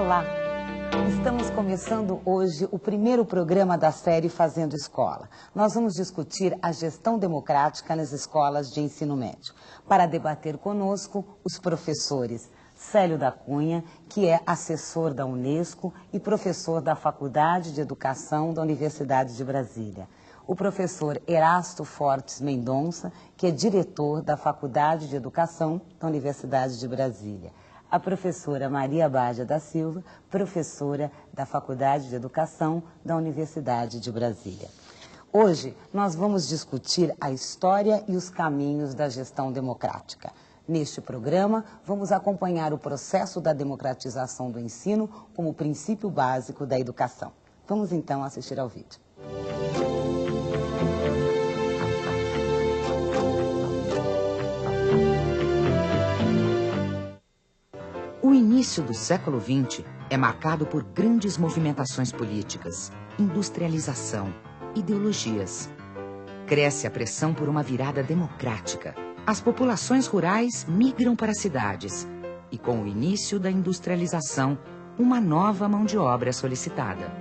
Olá! Estamos começando hoje o primeiro programa da série Fazendo Escola. Nós vamos discutir a gestão democrática nas escolas de ensino médio. Para debater conosco, os professores Célio da Cunha, que é assessor da Unesco e professor da Faculdade de Educação da Universidade de Brasília. O professor Erasto Fortes Mendonça, que é diretor da Faculdade de Educação da Universidade de Brasília. A professora Maria Badia da Silva, professora da Faculdade de Educação da Universidade de Brasília. Hoje, nós vamos discutir a história e os caminhos da gestão democrática. Neste programa, vamos acompanhar o processo da democratização do ensino como princípio básico da educação. Vamos então assistir ao vídeo. O início do século XX é marcado por grandes movimentações políticas, industrialização, ideologias. Cresce a pressão por uma virada democrática. As populações rurais migram para as cidades e, com o início da industrialização, uma nova mão de obra é solicitada.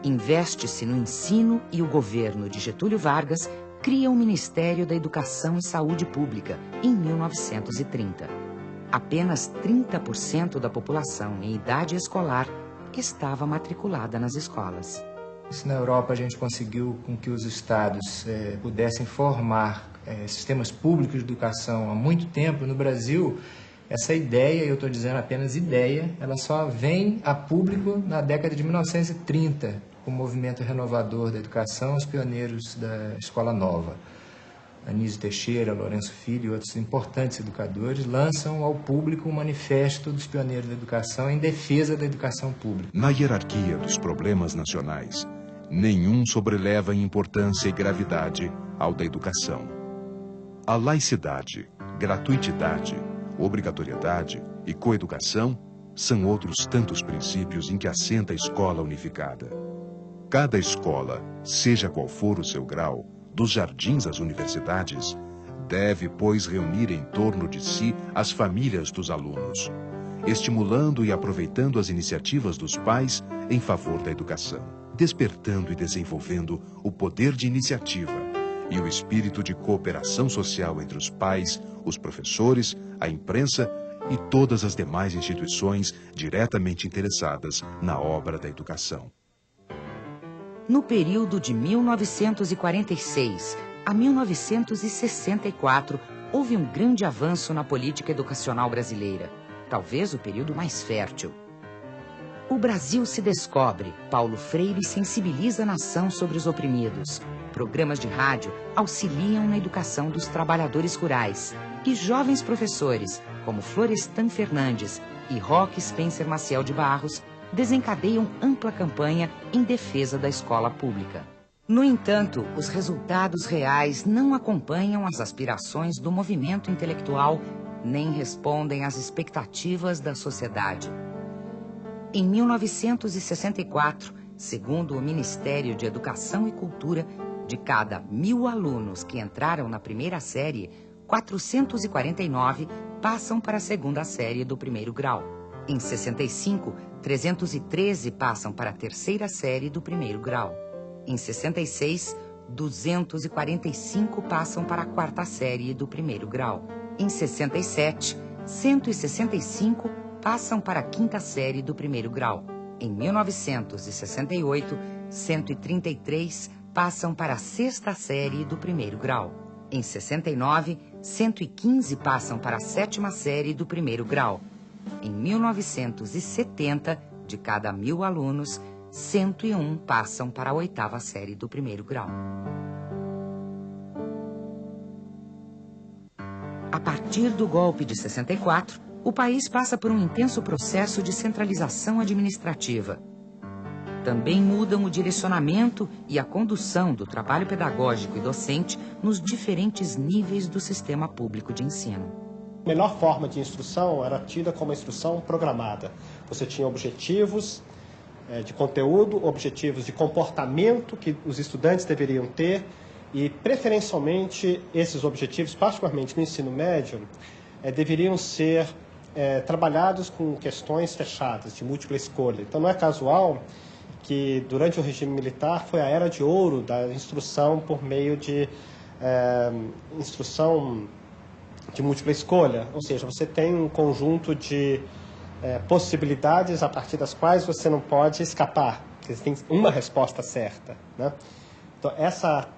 Investe-se no ensino e o governo de Getúlio Vargas cria o Ministério da Educação e Saúde Pública em 1930. Apenas 30% da população em idade escolar estava matriculada nas escolas. Na Europa a gente conseguiu com que os estados pudessem formar sistemas públicos de educação há muito tempo. No Brasil, essa ideia, eu estou dizendo apenas ideia, ela só vem a público na década de 1930, com o movimento renovador da educação, os pioneiros da Escola Nova. Anísio Teixeira, Lourenço Filho e outros importantes educadores lançam ao público um manifesto dos pioneiros da educação em defesa da educação pública. Na hierarquia dos problemas nacionais, nenhum sobreleva em importância e gravidade ao da educação. A laicidade, gratuitidade, obrigatoriedade e coeducação são outros tantos princípios em que assenta a escola unificada. Cada escola, seja qual for o seu grau, dos jardins às universidades, deve, pois, reunir em torno de si as famílias dos alunos, estimulando e aproveitando as iniciativas dos pais em favor da educação, despertando e desenvolvendo o poder de iniciativa e o espírito de cooperação social entre os pais, os professores, a imprensa e todas as demais instituições diretamente interessadas na obra da educação. No período de 1946 a 1964, houve um grande avanço na política educacional brasileira, talvez o período mais fértil. O Brasil se descobre, Paulo Freire sensibiliza a nação sobre os oprimidos. Programas de rádio auxiliam na educação dos trabalhadores rurais e jovens professores, como Florestan Fernandes e Roque Spencer Maciel de Barros, desencadeiam ampla campanha em defesa da escola pública. No entanto, os resultados reais não acompanham as aspirações do movimento intelectual, nem respondem às expectativas da sociedade. Em 1964, segundo o Ministério de Educação e Cultura, de cada 1.000 alunos que entraram na primeira série, 449 passam para a segunda série do primeiro grau. Em 65, 313 passam para a terceira série do primeiro grau. Em 66, 245 passam para a quarta série do primeiro grau. Em 67, 165 passam para a quinta série do primeiro grau. Em 1968, 133 passam para a sexta série do primeiro grau. Em 69, 115 passam para a sétima série do primeiro grau. Em 1970, de cada 1.000 alunos, 101 passam para a oitava série do primeiro grau. A partir do golpe de 64, o país passa por um intenso processo de centralização administrativa. Também mudam o direcionamento e a condução do trabalho pedagógico e docente nos diferentes níveis do sistema público de ensino. A melhor forma de instrução era tida como instrução programada. Você tinha objetivos de conteúdo, objetivos de comportamento que os estudantes deveriam ter e, preferencialmente, esses objetivos, particularmente no ensino médio, deveriam ser trabalhados com questões fechadas, de múltipla escolha. Então não é casual que durante o regime militar foi a era de ouro da instrução por meio de instrução de múltipla escolha, ou seja, você tem um conjunto de possibilidades a partir das quais você não pode escapar, você tem uma resposta certa, né? Então essa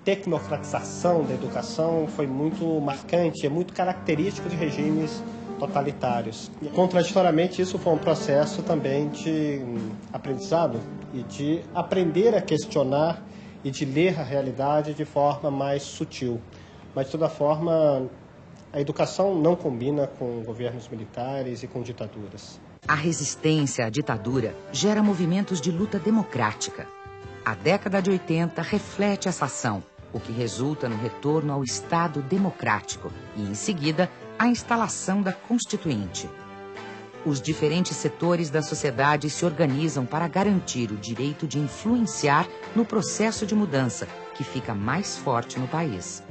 tecnocratização da educação foi muito marcante, é muito característico de regimes totalitários. E, contraditoriamente, isso foi um processo também de aprendizado e de aprender a questionar e de ler a realidade de forma mais sutil. Mas, de toda forma, a educação não combina com governos militares e com ditaduras. A resistência à ditadura gera movimentos de luta democrática. A década de 80 reflete essa ação, o que resulta no retorno ao Estado democrático e, em seguida, a instalação da Constituinte. Os diferentes setores da sociedade se organizam para garantir o direito de influenciar no processo de mudança, que fica mais forte no país.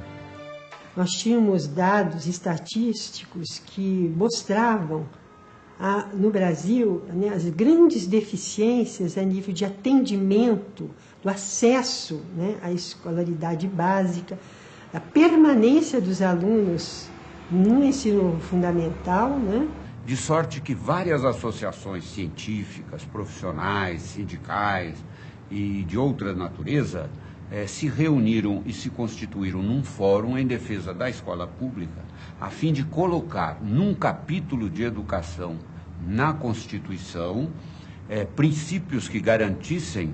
Nós tínhamos dados estatísticos que mostravam no Brasil, né, as grandes deficiências a nível de atendimento, do acesso, né, à escolaridade básica, a permanência dos alunos no ensino fundamental, né? De sorte que várias associações científicas, profissionais, sindicais e de outra natureza se reuniram e se constituíram num fórum em defesa da escola pública, a fim de colocar num capítulo de educação na Constituição princípios que garantissem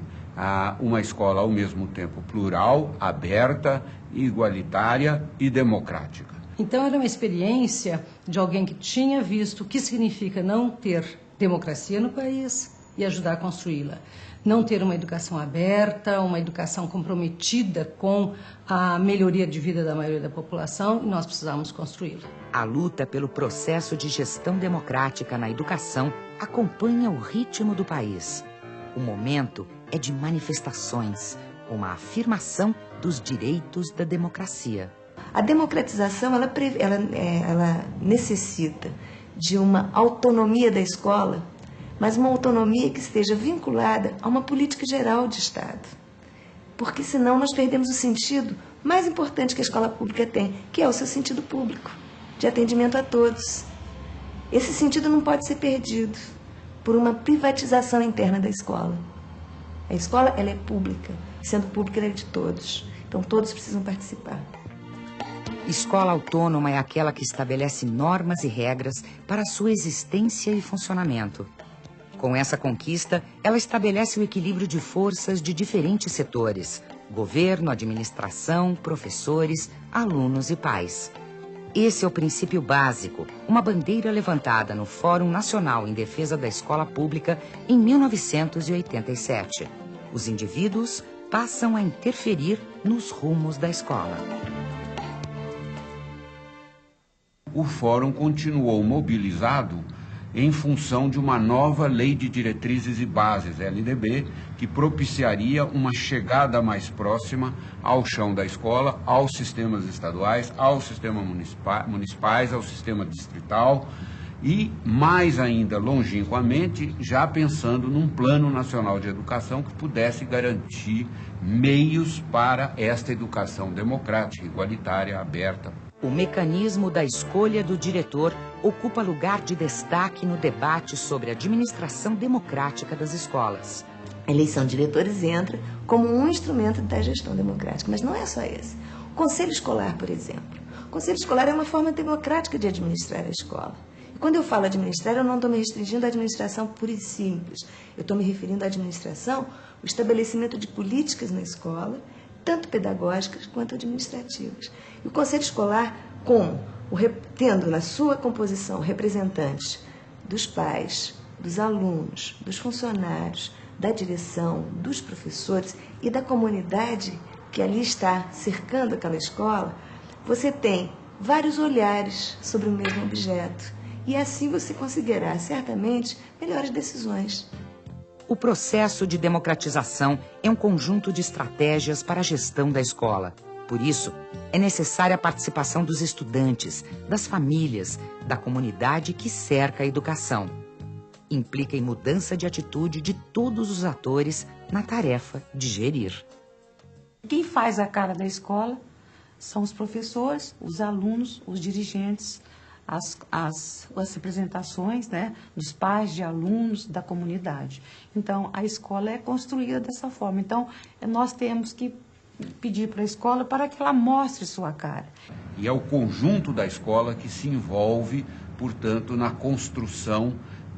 uma escola ao mesmo tempo plural, aberta, igualitária e democrática. Então era uma experiência de alguém que tinha visto o que significa não ter democracia no país e ajudar a construí-la. Não ter uma educação aberta, uma educação comprometida com a melhoria de vida da maioria da população, e nós precisamos construí-la. A luta pelo processo de gestão democrática na educação acompanha o ritmo do país. O momento é de manifestações, uma afirmação dos direitos da democracia. A democratização, ela necessita de uma autonomia da escola, mas uma autonomia que esteja vinculada a uma política geral de Estado. Porque senão nós perdemos o sentido mais importante que a escola pública tem, que é o seu sentido público, de atendimento a todos. Esse sentido não pode ser perdido por uma privatização interna da escola. A escola, ela é pública, sendo pública, ela é de todos. Então todos precisam participar. Escola autônoma é aquela que estabelece normas e regras para sua existência e funcionamento. Com essa conquista, ela estabelece o equilíbrio de forças de diferentes setores: governo, administração, professores, alunos e pais. Esse é o princípio básico, uma bandeira levantada no Fórum Nacional em Defesa da Escola Pública em 1987. Os indivíduos passam a interferir nos rumos da escola. O Fórum continuou mobilizado em função de uma nova Lei de Diretrizes e Bases, LDB, que propiciaria uma chegada mais próxima ao chão da escola, aos sistemas estaduais, aos sistemas municipais, ao sistema distrital e, mais ainda longínquamente, já pensando num Plano Nacional de Educação que pudesse garantir meios para esta educação democrática, igualitária, aberta. O mecanismo da escolha do diretor ocupa lugar de destaque no debate sobre a administração democrática das escolas. A eleição de diretores entra como um instrumento da gestão democrática, mas não é só esse. O Conselho Escolar, por exemplo. O Conselho Escolar é uma forma democrática de administrar a escola. E quando eu falo administrar, eu não estou me restringindo à administração pura e simples. Eu estou me referindo à administração, o estabelecimento de políticas na escola, tanto pedagógicas quanto administrativas. E o Conselho Escolar, tendo na sua composição representantes dos pais, dos alunos, dos funcionários, da direção, dos professores e da comunidade que ali está cercando aquela escola, você tem vários olhares sobre o mesmo objeto. E assim você conseguirá, certamente, melhores decisões. O processo de democratização é um conjunto de estratégias para a gestão da escola. Por isso, é necessária a participação dos estudantes, das famílias, da comunidade que cerca a educação. Implica em mudança de atitude de todos os atores na tarefa de gerir. Quem faz a cara da escola são os professores, os alunos, os dirigentes, as representações, né, dos pais, de alunos, da comunidade. Então, a escola é construída dessa forma. Então, nós temos que pedir para a escola para que ela mostre sua cara. E é o conjunto da escola que se envolve, portanto, na construção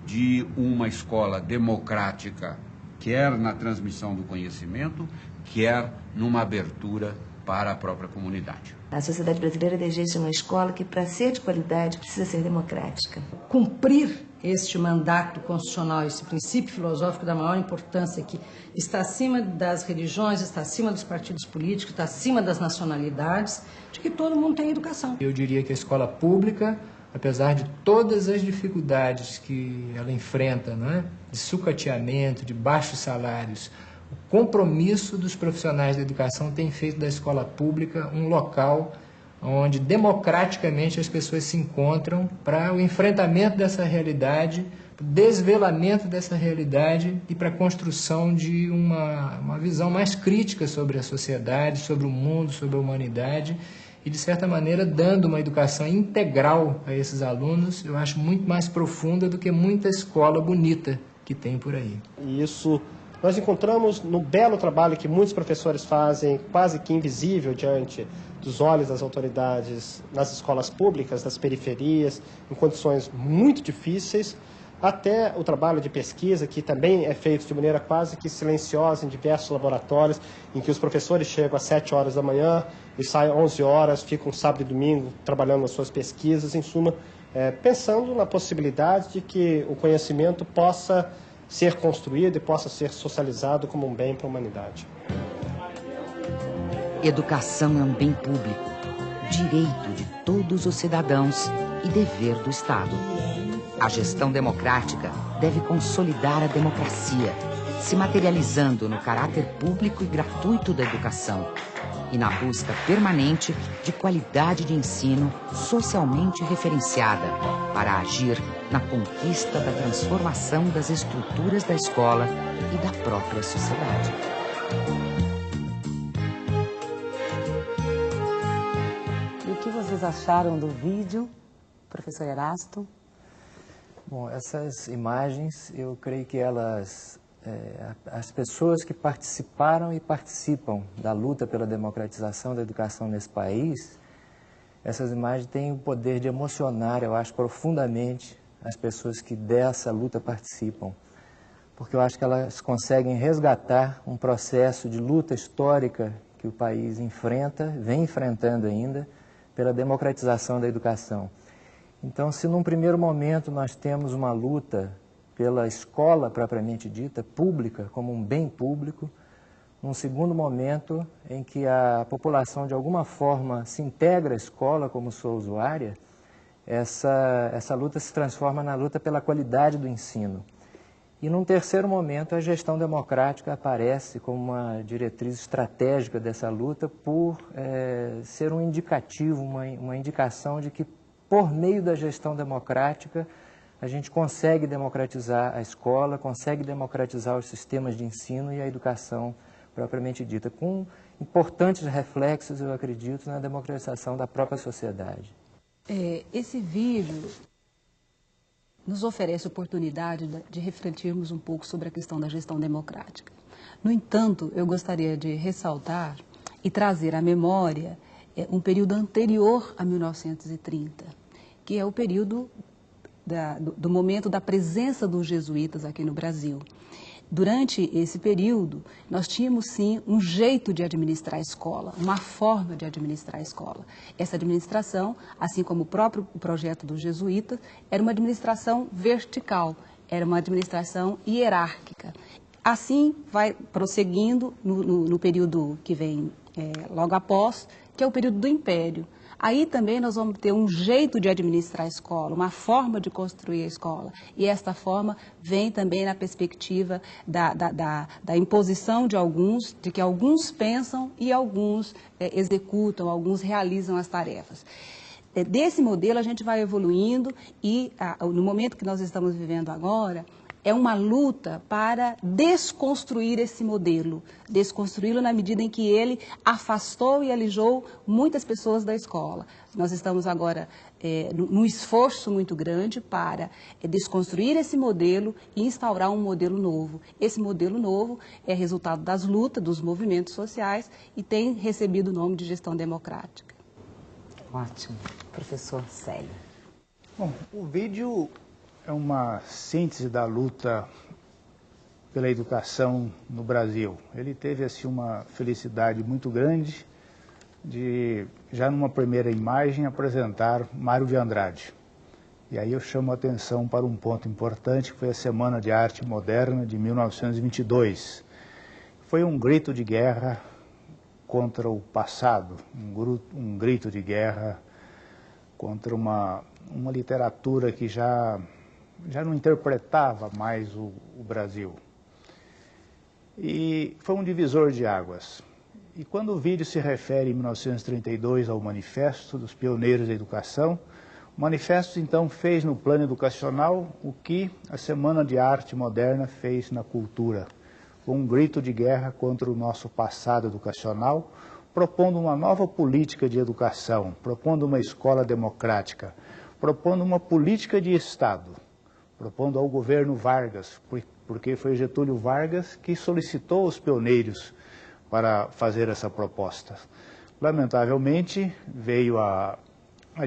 de uma escola democrática, quer na transmissão do conhecimento, quer numa abertura para a própria comunidade. A sociedade brasileira deseja uma escola que, para ser de qualidade, precisa ser democrática. Cumprir este mandato constitucional, esse princípio filosófico da maior importância, que está acima das religiões, está acima dos partidos políticos, está acima das nacionalidades, de que todo mundo tem educação. Eu diria que a escola pública, apesar de todas as dificuldades que ela enfrenta, não é? De sucateamento, de baixos salários, o compromisso dos profissionais da educação tem feito da escola pública um local onde democraticamente as pessoas se encontram para o enfrentamento dessa realidade, o desvelamento dessa realidade e para a construção de uma visão mais crítica sobre a sociedade, sobre o mundo, sobre a humanidade e, de certa maneira, dando uma educação integral a esses alunos, eu acho muito mais profunda do que muita escola bonita que tem por aí. E isso nós encontramos no belo trabalho que muitos professores fazem, quase que invisível diante dos olhos das autoridades nas escolas públicas, das periferias, em condições muito difíceis, até o trabalho de pesquisa, que também é feito de maneira quase que silenciosa em diversos laboratórios, em que os professores chegam às 7 horas da manhã e saem às 11 horas, ficam sábado e domingo trabalhando nas suas pesquisas, em suma, pensando na possibilidade de que o conhecimento possa ser construído e possa ser socializado como um bem para a humanidade. Educação é um bem público, direito de todos os cidadãos e dever do Estado. A gestão democrática deve consolidar a democracia, se materializando no caráter público e gratuito da educação e na busca permanente de qualidade de ensino socialmente referenciada para agir na conquista da transformação das estruturas da escola e da própria sociedade. E o que vocês acharam do vídeo, professor Erasto? Bom, essas imagens, eu creio que elas, as pessoas que participaram e participam da luta pela democratização da educação nesse país, essas imagens têm o poder de emocionar, eu acho, profundamente as pessoas que dessa luta participam, porque eu acho que elas conseguem resgatar um processo de luta histórica que o país enfrenta, vem enfrentando ainda, pela democratização da educação. Então, se num primeiro momento nós temos uma luta pela escola propriamente dita, pública, como um bem público, num segundo momento em que a população de alguma forma se integra à escola como sua usuária, essa luta se transforma na luta pela qualidade do ensino. E num terceiro momento a gestão democrática aparece como uma diretriz estratégica dessa luta por ser um indicativo, uma indicação de que por meio da gestão democrática a gente consegue democratizar a escola, consegue democratizar os sistemas de ensino e a educação propriamente dita, com importantes reflexos, eu acredito, na democratização da própria sociedade. Esse vídeo nos oferece a oportunidade de refletirmos um pouco sobre a questão da gestão democrática. No entanto, eu gostaria de ressaltar e trazer à memória um período anterior a 1930, que é o período do momento da presença dos jesuítas aqui no Brasil. Durante esse período, nós tínhamos, sim, um jeito de administrar a escola, uma forma de administrar a escola. Essa administração, assim como o próprio projeto dos jesuítas, era uma administração vertical, era uma administração hierárquica. Assim, vai prosseguindo no período que vem logo após, que é o período do Império. aí também nós vamos ter um jeito de administrar a escola, uma forma de construir a escola. E esta forma vem também na perspectiva da imposição de alguns, de que alguns pensam e alguns executam, alguns realizam as tarefas. Desse modelo a gente vai evoluindo e no momento que nós estamos vivendo agora, é uma luta para desconstruir esse modelo, desconstruí-lo na medida em que ele afastou e alijou muitas pessoas da escola. Nós estamos agora num esforço muito grande para desconstruir esse modelo e instaurar um modelo novo. Esse modelo novo é resultado das lutas, dos movimentos sociais e tem recebido o nome de gestão democrática. Ótimo. Professor Célio. Bom, o vídeo é uma síntese da luta pela educação no Brasil. Ele teve assim, uma felicidade muito grande de, já numa primeira imagem, apresentar Mário de Andrade. E aí eu chamo a atenção para um ponto importante, que foi a Semana de Arte Moderna de 1922. Foi um grito de guerra contra o passado, um grito de guerra contra uma literatura que já não interpretava mais o Brasil. E foi um divisor de águas. E quando o vídeo se refere, em 1932, ao Manifesto dos Pioneiros da Educação, o manifesto, então, fez no plano educacional o que a Semana de Arte Moderna fez na cultura. Um grito de guerra contra o nosso passado educacional, propondo uma nova política de educação, propondo uma escola democrática, propondo uma política de Estado, propondo ao governo Vargas, porque foi Getúlio Vargas que solicitou os pioneiros para fazer essa proposta. Lamentavelmente, veio a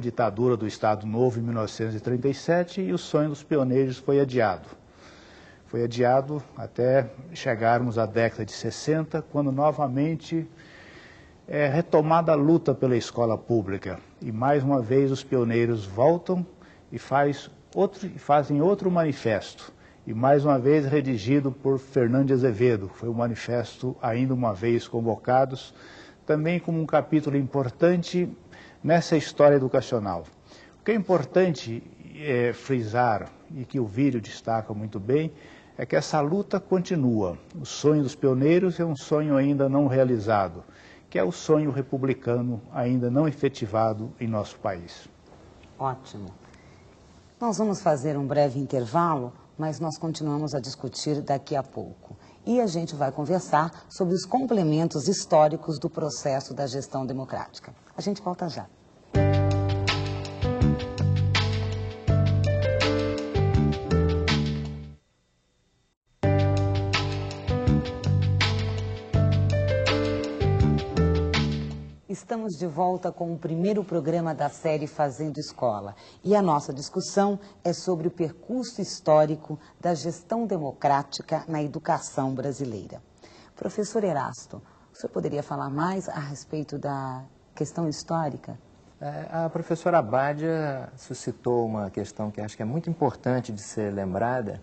ditadura do Estado Novo em 1937 e o sonho dos pioneiros foi adiado. Foi adiado até chegarmos à década de 60, quando novamente é retomada a luta pela escola pública. E mais uma vez os pioneiros voltam e fazem outro manifesto. E mais uma vez redigido por Fernando de Azevedo. Foi um manifesto ainda uma vez convocados, também como um capítulo importante nessa história educacional. O que é importante frisar, e que o vídeo destaca muito bem, é que essa luta continua. O sonho dos pioneiros é um sonho ainda não realizado, que é o sonho republicano ainda não efetivado em nosso país. Ótimo. Nós vamos fazer um breve intervalo, mas nós continuamos a discutir daqui a pouco. E a gente vai conversar sobre os complementos históricos do processo da gestão democrática. A gente volta já. Estamos de volta com o primeiro programa da série Fazendo Escola. E a nossa discussão é sobre o percurso histórico da gestão democrática na educação brasileira. Professor Erasto, o senhor poderia falar mais a respeito da questão histórica? A professora Abádia suscitou uma questão que acho que é muito importante de ser lembrada,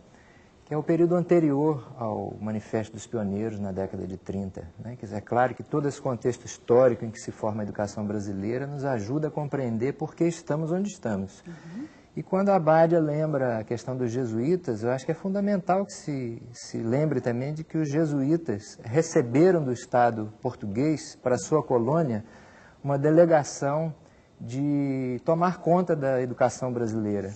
que é o período anterior ao Manifesto dos Pioneiros, na década de 30. Né? Quer dizer, é claro que todo esse contexto histórico em que se forma a educação brasileira nos ajuda a compreender por que estamos onde estamos. E quando a Abádia lembra a questão dos jesuítas, eu acho que é fundamental que se lembre também de que os jesuítas receberam do Estado português, para sua colônia, uma delegação de tomar conta da educação brasileira,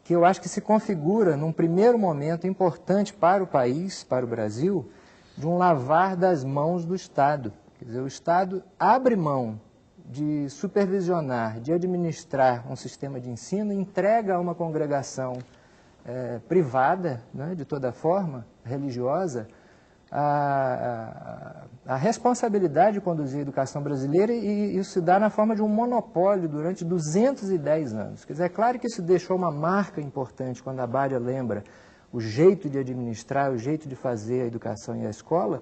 que eu acho que se configura, num primeiro momento importante para o país, para o Brasil, de um lavar das mãos do Estado. Quer dizer, o Estado abre mão de supervisionar, de administrar um sistema de ensino, entrega a uma congregação privada, né, de toda forma, religiosa, a responsabilidade de conduzir a educação brasileira, e isso se dá na forma de um monopólio durante 210 anos. Quer dizer, é claro que isso deixou uma marca importante quando a Abádia lembra o jeito de administrar, o jeito de fazer a educação e a escola.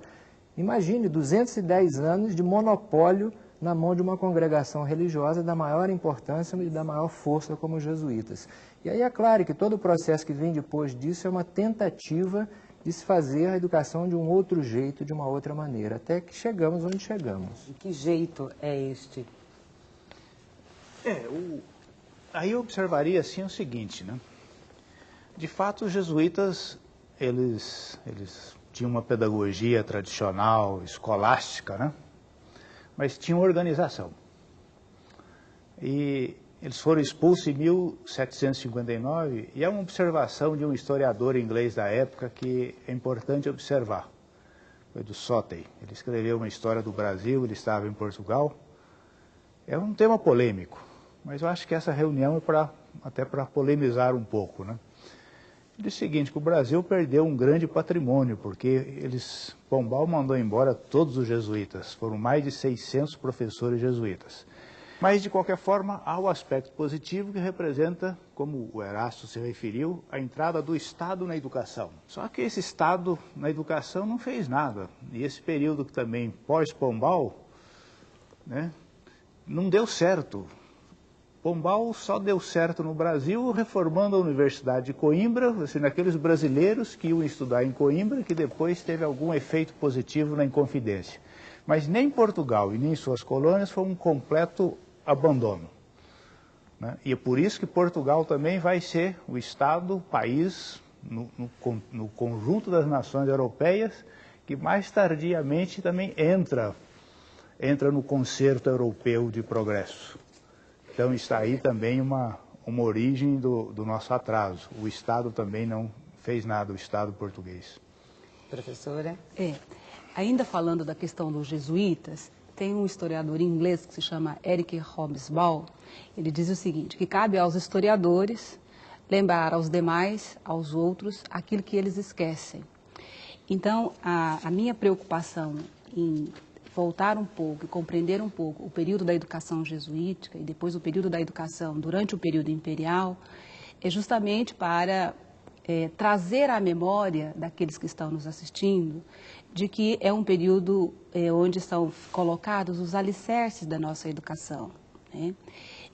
Imagine 210 anos de monopólio na mão de uma congregação religiosa da maior importância e da maior força como os jesuítas. E aí é claro que todo o processo que vem depois disso é uma tentativa de se fazer a educação de um outro jeito, de uma outra maneira, até que chegamos onde chegamos. E que jeito é este? Aí eu observaria assim o seguinte, né? De fato, os jesuítas, eles tinham uma pedagogia tradicional, escolástica, né? Mas tinham organização. E eles foram expulsos em 1759, e é uma observação de um historiador inglês da época que é importante observar. Foi do Sotey. Ele escreveu uma história do Brasil, ele estava em Portugal. É um tema polêmico, mas eu acho que essa reunião é até para polemizar um pouco, né? Ele disse o seguinte, que o Brasil perdeu um grande patrimônio, porque Pombal mandou embora todos os jesuítas, foram mais de 600 professores jesuítas. Mas, de qualquer forma, há o aspecto positivo que representa, como o Erasto se referiu, a entrada do Estado na educação. Só que esse Estado na educação não fez nada. E esse período que também pós-Pombal, né, não deu certo. Pombal só deu certo no Brasil reformando a Universidade de Coimbra, assim, naqueles brasileiros que iam estudar em Coimbra, que depois teve algum efeito positivo na Inconfidência. Mas nem Portugal e nem suas colônias foi um completo abandono, né? E é por isso que Portugal também vai ser o Estado, o país, no conjunto das nações europeias, que mais tardiamente também entra no concerto europeu de progresso. Então está aí também uma origem do nosso atraso. O Estado também não fez nada, o Estado português. Professora? Ainda falando da questão dos jesuítas, tem um historiador inglês que se chama Eric Hobsbawm. Ele diz o seguinte, que cabe aos historiadores lembrar aos demais, aos outros, aquilo que eles esquecem. Então, a minha preocupação em voltar um pouco e compreender um pouco o período da educação jesuítica e depois o período da educação durante o período imperial é justamente para trazer à memória daqueles que estão nos assistindo de que é um período onde estão colocados os alicerces da nossa educação, né?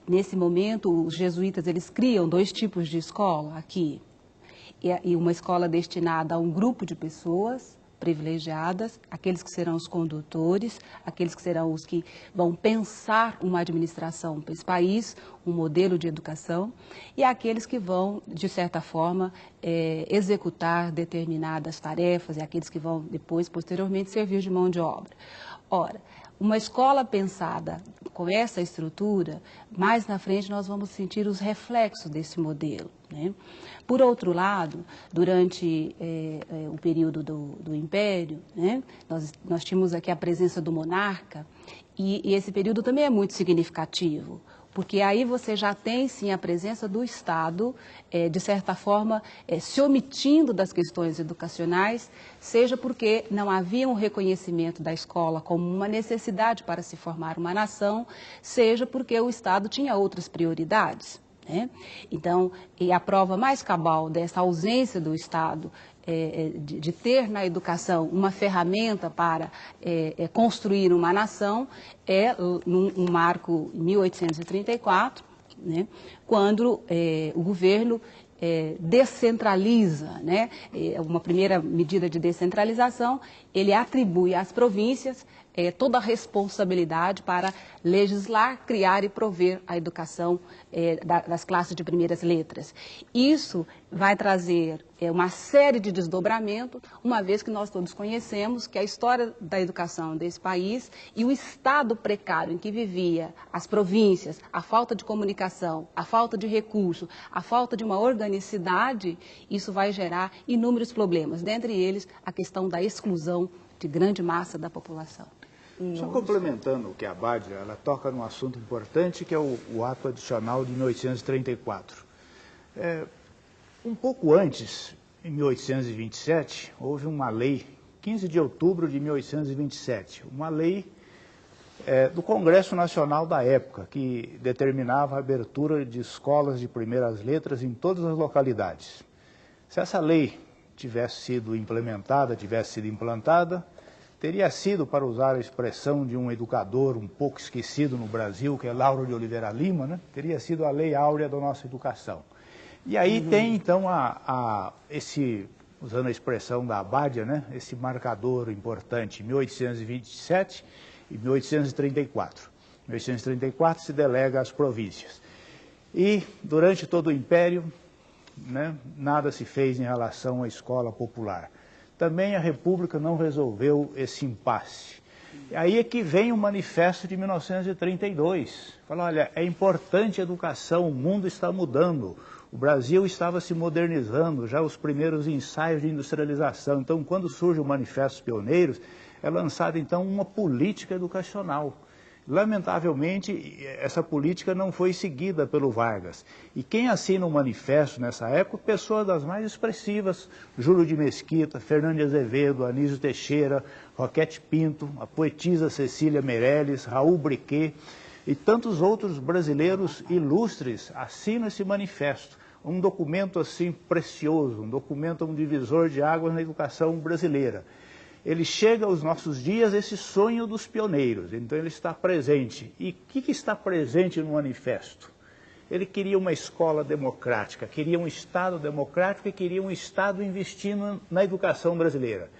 Nesse momento, os jesuítas eles criam 2 tipos de escola aqui, e uma escola destinada a um grupo de pessoas privilegiadas, aqueles que serão os condutores, aqueles que serão os que vão pensar uma administração para esse país, um modelo de educação, e aqueles que vão, de certa forma, executar determinadas tarefas, e aqueles que vão depois, posteriormente, servir de mão de obra. Ora, uma escola pensada com essa estrutura, mais na frente nós vamos sentir os reflexos desse modelo, né? Por outro lado, durante o período do Império, né, nós tínhamos aqui a presença do monarca, e esse período também é muito significativo, porque aí você já tem, sim, a presença do Estado, de certa forma, se omitindo das questões educacionais, seja porque não havia um reconhecimento da escola como uma necessidade para se formar uma nação, seja porque o Estado tinha outras prioridades, né? Então, e a prova mais cabal dessa ausência do Estado de ter na educação uma ferramenta para construir uma nação é um marco em 1834, né, quando o governo descentraliza, né, uma primeira medida de descentralização, ele atribui às províncias toda a responsabilidade para legislar, criar e prover a educação das classes de primeiras letras. Isso vai trazer uma série de desdobramentos, uma vez que nós todos conhecemos que a história da educação desse país e o estado precário em que vivia as províncias, a falta de comunicação, a falta de recurso, a falta de uma organicidade, isso vai gerar inúmeros problemas, dentre eles a questão da exclusão de grande massa da população. Só complementando o que a Bádia, ela toca num assunto importante que é o ato adicional de 1834. Um pouco antes, em 1827, houve uma lei, 15 de outubro de 1827, uma lei do Congresso Nacional da época, que determinava a abertura de escolas de primeiras letras em todas as localidades. Se essa lei tivesse sido implementada, tivesse sido implantada, teria sido, para usar a expressão de um educador um pouco esquecido no Brasil, que é Lauro de Oliveira Lima, né? Teria sido a lei áurea da nossa educação. E aí tem, então, usando a expressão da Abádia, né? Esse marcador importante, 1827 e 1834. Em 1834 se delega às províncias. E, durante todo o Império, né, nada se fez em relação à escola popular. Também a República não resolveu esse impasse. Aí é que vem o manifesto de 1932. Fala, olha, é importante a educação, o mundo está mudando. O Brasil estava se modernizando, já os primeiros ensaios de industrialização. Então, quando surge o Manifesto dos Pioneiros, é lançada, então, uma política educacional. Lamentavelmente, essa política não foi seguida pelo Vargas. E quem assina o manifesto nessa época, pessoas das mais expressivas, Júlio de Mesquita, Fernando de Azevedo, Anísio Teixeira, Roquete Pinto, a poetisa Cecília Meirelles, Raul Briquet e tantos outros brasileiros ilustres assinam esse manifesto. Um documento assim precioso, um documento, um divisor de águas na educação brasileira. Ele chega aos nossos dias, esse sonho dos pioneiros, então ele está presente. E o que está presente no manifesto? Ele queria uma escola democrática, queria um Estado democrático e queria um Estado investindo na educação brasileira.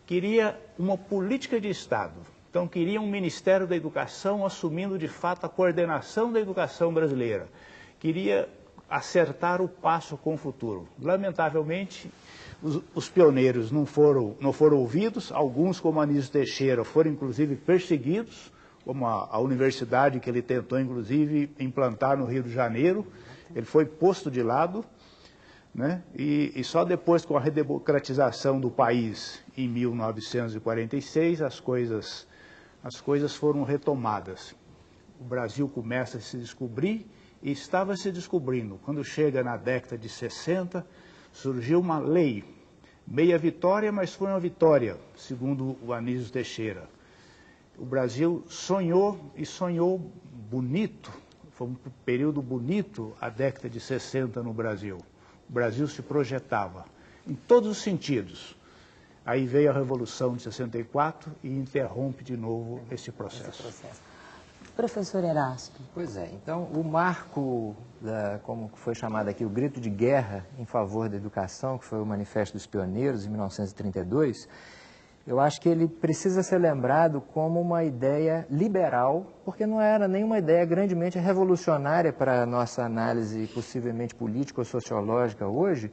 Queria uma política de Estado, então queria um Ministério da Educação assumindo de fato a coordenação da educação brasileira. Queria acertar o passo com o futuro. Lamentavelmente, os pioneiros não foram ouvidos, alguns, como Anísio Teixeira, foram inclusive perseguidos, como a universidade que ele tentou inclusive implantar no Rio de Janeiro, ele foi posto de lado, né? E só depois, com a redemocratização do país em 1946, as coisas foram retomadas. O Brasil começa a se descobrir e estava se descobrindo. Quando chega na década de 60, surgiu uma lei, meia vitória, mas foi uma vitória, segundo o Anísio Teixeira. O Brasil sonhou e sonhou bonito, foi um período bonito a década de 60 no Brasil. O Brasil se projetava em todos os sentidos. Aí veio a Revolução de 64 e interrompe de novo esse processo. Professor Erasto. Pois é, então o marco, como foi chamado aqui, o grito de guerra em favor da educação, que foi o Manifesto dos Pioneiros, em 1932, eu acho que ele precisa ser lembrado como uma ideia liberal, porque não era nenhuma ideia grandemente revolucionária para a nossa análise possivelmente política ou sociológica hoje,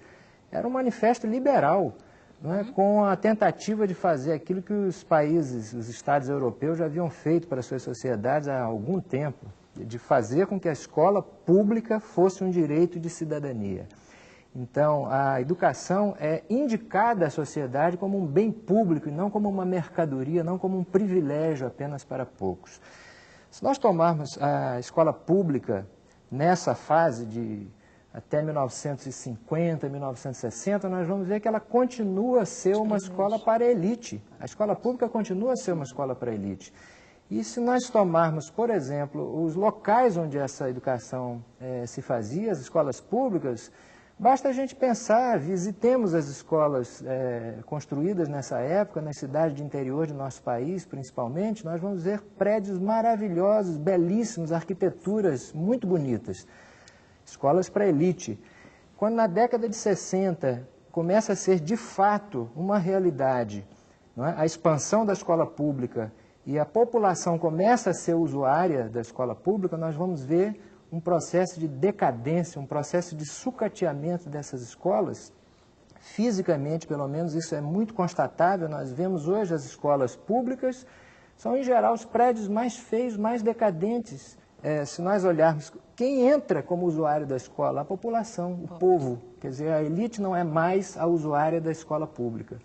era um manifesto liberal, não é? Com a tentativa de fazer aquilo que os países, os estados europeus já haviam feito para suas sociedades há algum tempo, de fazer com que a escola pública fosse um direito de cidadania. Então, a educação é indicada à sociedade como um bem público e não como uma mercadoria, não como um privilégio apenas para poucos. Se nós tomarmos a escola pública nessa fase de até 1950, 1960, nós vamos ver que ela continua a ser uma escola para a elite. A escola pública continua a ser uma escola para a elite. E se nós tomarmos, por exemplo, os locais onde essa educação se fazia, as escolas públicas, basta a gente pensar, visitemos as escolas construídas nessa época, nas cidades de interior de nosso país, principalmente, nós vamos ver prédios maravilhosos, belíssimos, arquiteturas muito bonitas. Escolas para elite. Quando na década de 60 começa a ser de fato uma realidade, não é? A expansão da escola pública e a população começa a ser usuária da escola pública, nós vamos ver um processo de decadência, um processo de sucateamento dessas escolas. Fisicamente, pelo menos, isso é muito constatável. Nós vemos hoje as escolas públicas, são em geral os prédios mais feios, mais decadentes. Se nós olharmos quem entra como usuário da escola, a população, o povo. Quer dizer, a elite não é mais a usuária da escola pública.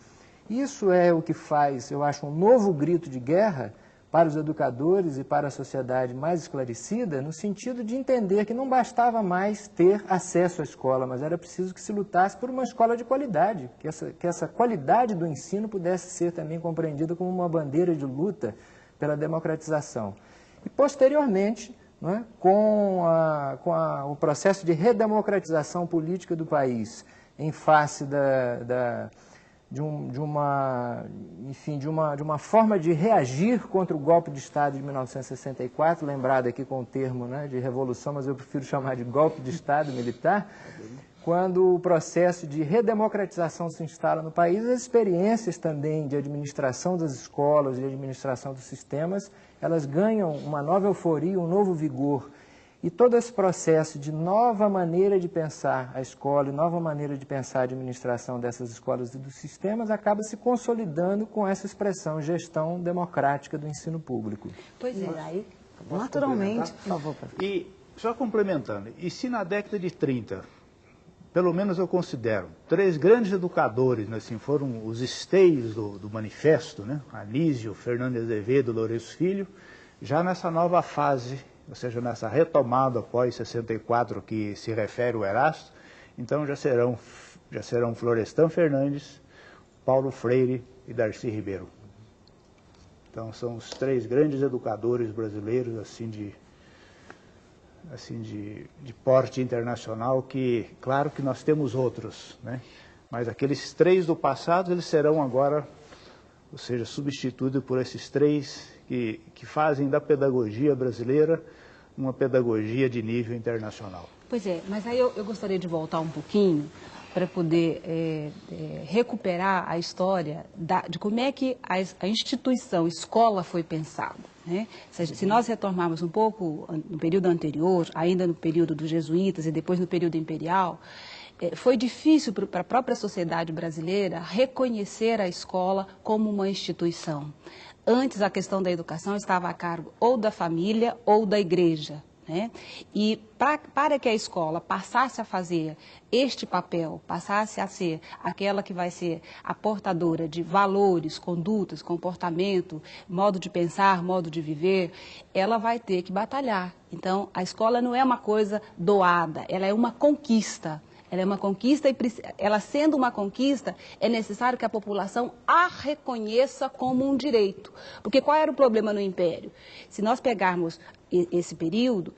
Isso é o que faz, eu acho, um novo grito de guerra para os educadores e para a sociedade mais esclarecida, no sentido de entender que não bastava mais ter acesso à escola, mas era preciso que se lutasse por uma escola de qualidade, que essa qualidade do ensino pudesse ser também compreendida como uma bandeira de luta pela democratização. E, posteriormente, não é? Com o processo de redemocratização política do país, em face de uma forma de reagir contra o golpe de Estado de 1964, lembrado aqui com o termo, né, de revolução, mas eu prefiro chamar de golpe de Estado militar, quando o processo de redemocratização se instala no país, as experiências também de administração das escolas, de administração dos sistemas, elas ganham uma nova euforia, um novo vigor. E todo esse processo de nova maneira de pensar a escola, nova maneira de pensar a administração dessas escolas e dos sistemas, acaba se consolidando com essa expressão gestão democrática do ensino público. Pois é, aí, naturalmente, por favor. E, só complementando, e se na década de 30, pelo menos eu considero, 3 grandes educadores, né, assim, foram os esteios do manifesto, né, Anísio, Fernando Azevedo, Lourenço Filho, já nessa nova fase, ou seja, nessa retomada após 64 que se refere o Erasto, então já serão Florestan Fernandes, Paulo Freire e Darcy Ribeiro. Então são os 3 grandes educadores brasileiros assim de porte internacional que, claro que nós temos outros, né? Mas aqueles 3 do passado, eles serão agora, ou seja, substituídos por esses 3 que fazem da pedagogia brasileira uma pedagogia de nível internacional. Pois é, mas aí eu gostaria de voltar um pouquinho para poder recuperar a história de como é que a instituição escola foi pensada, né? Se nós retomarmos um pouco no período anterior, ainda no período dos jesuítas e depois no período imperial, foi difícil para a própria sociedade brasileira reconhecer a escola como uma instituição. Antes, a questão da educação estava a cargo ou da família ou da igreja, né? E para que a escola passasse a fazer este papel, passasse a ser aquela que vai ser a portadora de valores, condutas, comportamento, modo de pensar, modo de viver, ela vai ter que batalhar. Então, a escola não é uma coisa doada, ela é uma conquista. Ela é uma conquista e, ela sendo uma conquista, é necessário que a população a reconheça como um direito. Porque qual era o problema no Império? Se nós pegarmos esse período,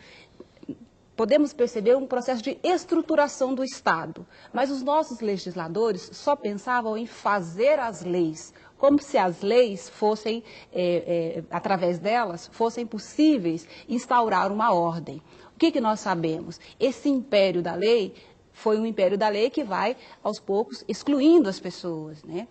podemos perceber um processo de estruturação do Estado. Mas os nossos legisladores só pensavam em fazer as leis, como se as leis fossem, através delas, fossem possíveis instaurar uma ordem. O que nós sabemos? Esse império da lei foi um império da lei que vai, aos poucos, excluindo as pessoas, né?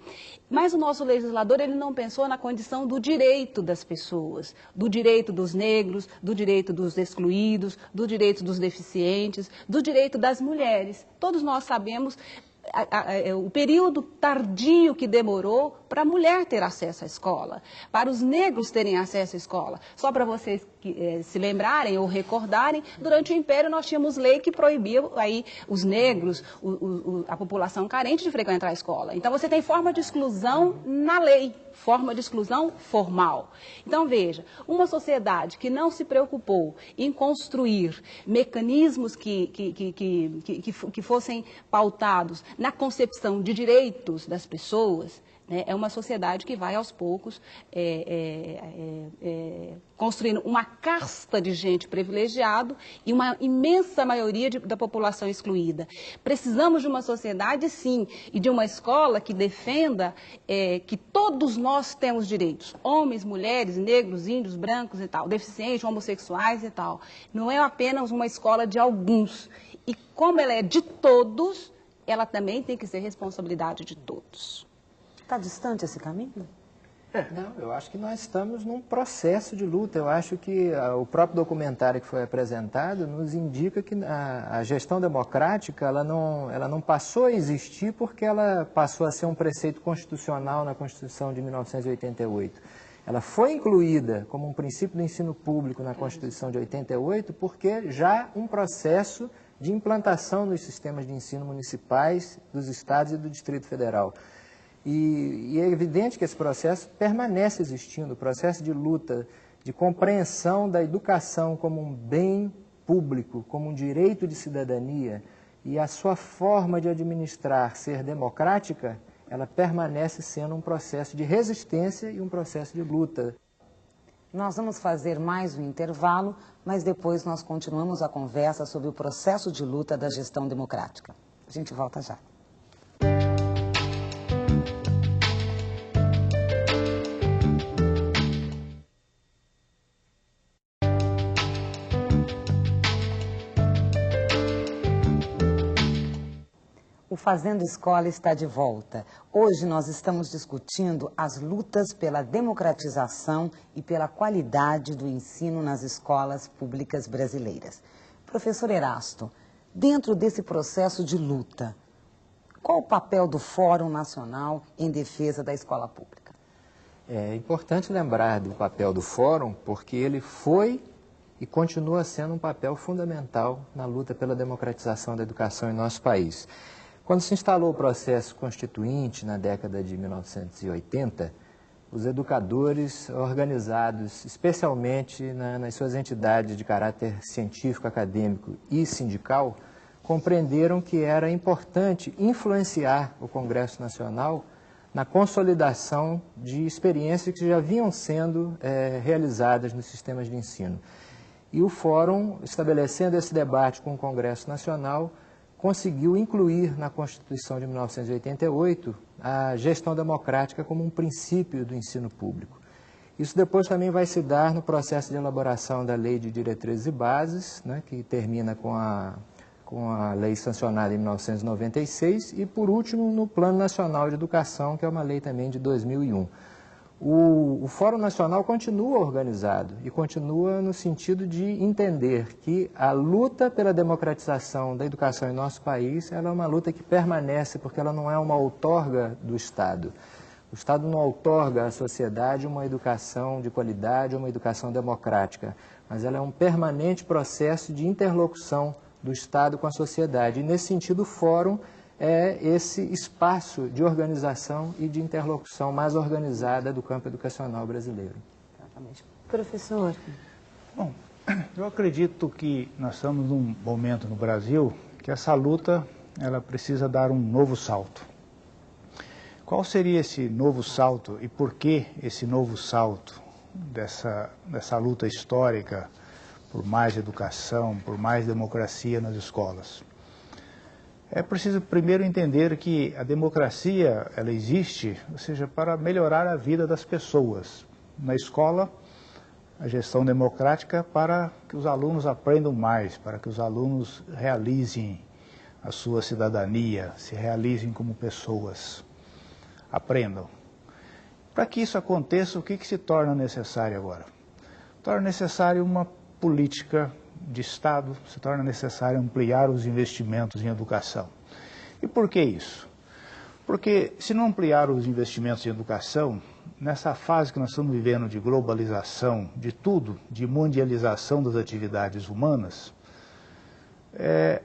Mas o nosso legislador, ele não pensou na condição do direito das pessoas, do direito dos negros, do direito dos excluídos, do direito dos deficientes, do direito das mulheres. Todos nós sabemos o período tardio que demorou para a mulher ter acesso à escola, para os negros terem acesso à escola. Só para vocês se lembrarem ou recordarem, durante o Império nós tínhamos lei que proibia aí os negros, a população carente de frequentar a escola. Então você tem forma de exclusão na lei, forma de exclusão formal. Então veja, uma sociedade que não se preocupou em construir mecanismos que fossem pautados na concepção de direitos das pessoas, né, é uma sociedade que vai aos poucos construindo uma casta de gente privilegiada e uma imensa maioria da população excluída. Precisamos de uma sociedade, sim, e de uma escola que defenda que todos nós temos direitos, homens, mulheres, negros, índios, brancos e tal, deficientes, homossexuais e tal. Não é apenas uma escola de alguns. E como ela é de todos, ela também tem que ser responsabilidade de todos. Está distante esse caminho? Não, eu acho que nós estamos num processo de luta. Eu acho que o próprio documentário que foi apresentado nos indica que a gestão democrática ela não passou a existir porque ela passou a ser um preceito constitucional na Constituição de 1988. Ela foi incluída como um princípio do ensino público na Constituição de 88 porque já um processo de implantação nos sistemas de ensino municipais dos estados e do Distrito Federal. E é evidente que esse processo permanece existindo, o processo de luta, de compreensão da educação como um bem público, como um direito de cidadania, e a sua forma de administrar ser democrática, ela permanece sendo um processo de resistência e um processo de luta. Nós vamos fazer mais um intervalo, mas depois nós continuamos a conversa sobre o processo de luta da gestão democrática. A gente volta já. Fazendo Escola está de volta. Hoje nós estamos discutindo as lutas pela democratização e pela qualidade do ensino nas escolas públicas brasileiras. Professor Erasto, dentro desse processo de luta, qual o papel do Fórum Nacional em defesa da escola pública? É importante lembrar do papel do Fórum, porque ele foi e continua sendo um papel fundamental na luta pela democratização da educação em nosso país. Quando se instalou o processo constituinte na década de 1980, os educadores organizados, especialmente nas suas entidades de caráter científico, acadêmico e sindical, compreenderam que era importante influenciar o Congresso Nacional na consolidação de experiências que já vinham sendo realizadas nos sistemas de ensino. E o Fórum, estabelecendo esse debate com o Congresso Nacional, conseguiu incluir na Constituição de 1988 a gestão democrática como um princípio do ensino público. Isso depois também vai se dar no processo de elaboração da Lei de Diretrizes e Bases, né, que termina com a lei sancionada em 1996, e, por último, no Plano Nacional de Educação, que é uma lei também de 2001. O Fórum Nacional continua organizado e continua no sentido de entender que a luta pela democratização da educação em nosso país, ela é uma luta que permanece, porque ela não é uma outorga do Estado. O Estado não outorga à sociedade uma educação de qualidade, uma educação democrática, mas ela é um permanente processo de interlocução do Estado com a sociedade. E, nesse sentido, o Fórum é esse espaço de organização e de interlocução mais organizada do campo educacional brasileiro. Exatamente. Professor? Bom, eu acredito que nós estamos num momento no Brasil que essa luta ela precisa dar um novo salto. Qual seria esse novo salto e por que esse novo salto dessa luta histórica por mais educação, por mais democracia nas escolas? É preciso primeiro entender que a democracia, ela existe, ou seja, para melhorar a vida das pessoas. Na escola, a gestão democrática para que os alunos aprendam mais, para que os alunos realizem a sua cidadania, se realizem como pessoas, aprendam. Para que isso aconteça, o que se torna necessário agora? Torna necessário uma política de Estado, se torna necessário ampliar os investimentos em educação. E por que isso? Porque se não ampliar os investimentos em educação, nessa fase que nós estamos vivendo de globalização de tudo, de mundialização das atividades humanas,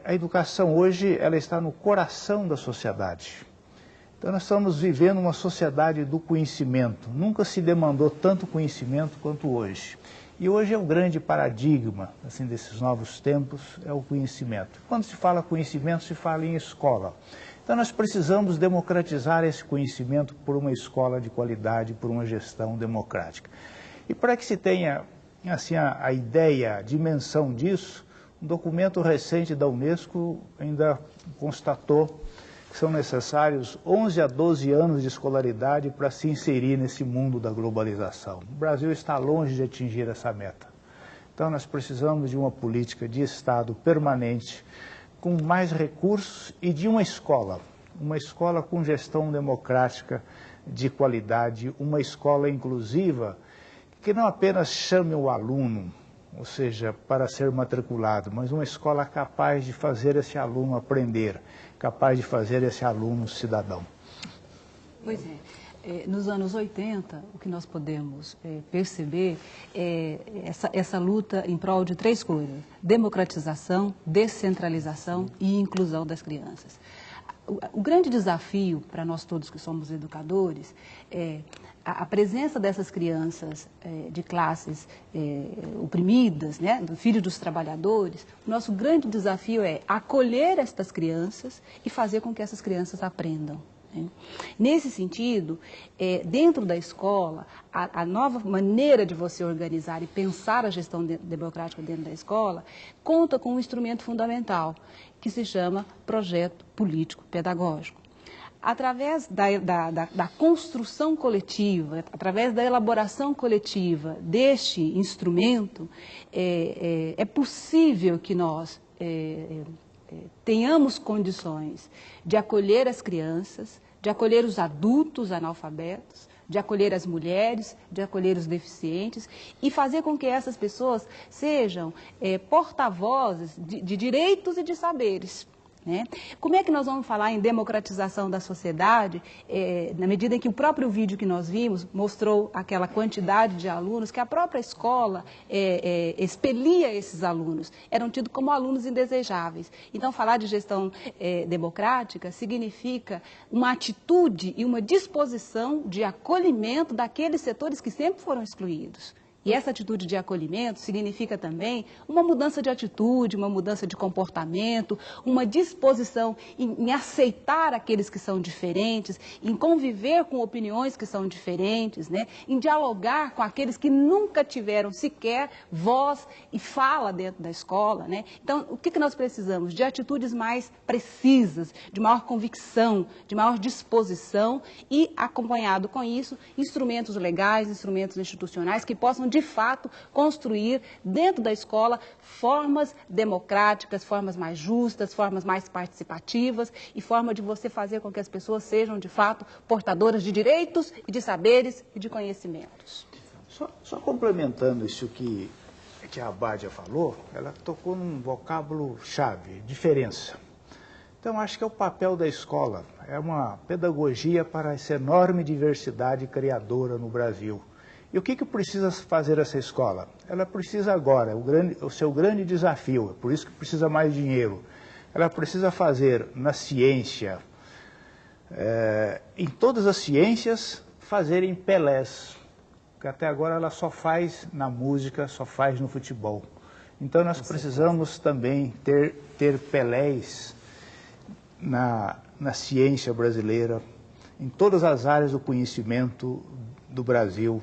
a educação hoje ela está no coração da sociedade. Então nós estamos vivendo uma sociedade do conhecimento. Nunca se demandou tanto conhecimento quanto hoje. E hoje é o grande paradigma assim, desses novos tempos, é o conhecimento. Quando se fala conhecimento, se fala em escola. Então nós precisamos democratizar esse conhecimento por uma escola de qualidade, por uma gestão democrática. E para que se tenha assim, a ideia, a dimensão disso, um documento recente da Unesco ainda constatou que são necessários 11 a 12 anos de escolaridade para se inserir nesse mundo da globalização. O Brasil está longe de atingir essa meta. Então nós precisamos de uma política de Estado permanente, com mais recursos e de uma escola com gestão democrática de qualidade, uma escola inclusiva, que não apenas chame o aluno, ou seja, para ser matriculado, mas uma escola capaz de fazer esse aluno aprender, capaz de fazer esse aluno cidadão. Pois é. Nos anos 80, o que nós podemos perceber é essa luta em prol de três coisas: democratização, descentralização e inclusão das crianças. O grande desafio para nós todos que somos educadores é a presença dessas crianças de classes oprimidas, né, do filho dos trabalhadores. O nosso grande desafio é acolher estas crianças e fazer com que essas crianças aprendam. Nesse sentido, dentro da escola, a nova maneira de você organizar e pensar a gestão democrática dentro da escola conta com um instrumento fundamental, que se chama projeto político pedagógico. Através da construção coletiva, através da elaboração coletiva deste instrumento, é possível que nós tenhamos condições de acolher as crianças, de acolher os adultos analfabetos, de acolher as mulheres, de acolher os deficientes e fazer com que essas pessoas sejam porta-vozes de direitos e de saberes. Né? Como é que nós vamos falar em democratização da sociedade, na medida em que o próprio vídeo que nós vimos mostrou aquela quantidade de alunos que a própria escola expelia esses alunos, eram tidos como alunos indesejáveis. Então, falar de gestão democrática significa uma atitude e uma disposição de acolhimento daqueles setores que sempre foram excluídos. E essa atitude de acolhimento significa também uma mudança de atitude, uma mudança de comportamento, uma disposição em aceitar aqueles que são diferentes, em conviver com opiniões que são diferentes, né? Em dialogar com aqueles que nunca tiveram sequer voz e fala dentro da escola, né? Então, o que nós precisamos? De atitudes mais precisas, de maior convicção, de maior disposição e, acompanhado com isso, instrumentos legais, instrumentos institucionais que possam de fato, construir dentro da escola formas democráticas, formas mais justas, formas mais participativas e forma de você fazer com que as pessoas sejam, de fato, portadoras de direitos e de saberes e de conhecimentos. Só complementando isso que a Abádia falou, ela tocou num vocábulo-chave, diferença. Então, acho que é o papel da escola, é uma pedagogia para essa enorme diversidade criadora no Brasil. E o que precisa fazer essa escola? Ela precisa agora, o seu grande desafio, é por isso que precisa mais dinheiro. Ela precisa fazer na ciência, em todas as ciências, fazerem Pelés, que até agora ela só faz na música, só faz no futebol. Então nós precisamos também ter Pelés na ciência brasileira, em todas as áreas do conhecimento do Brasil.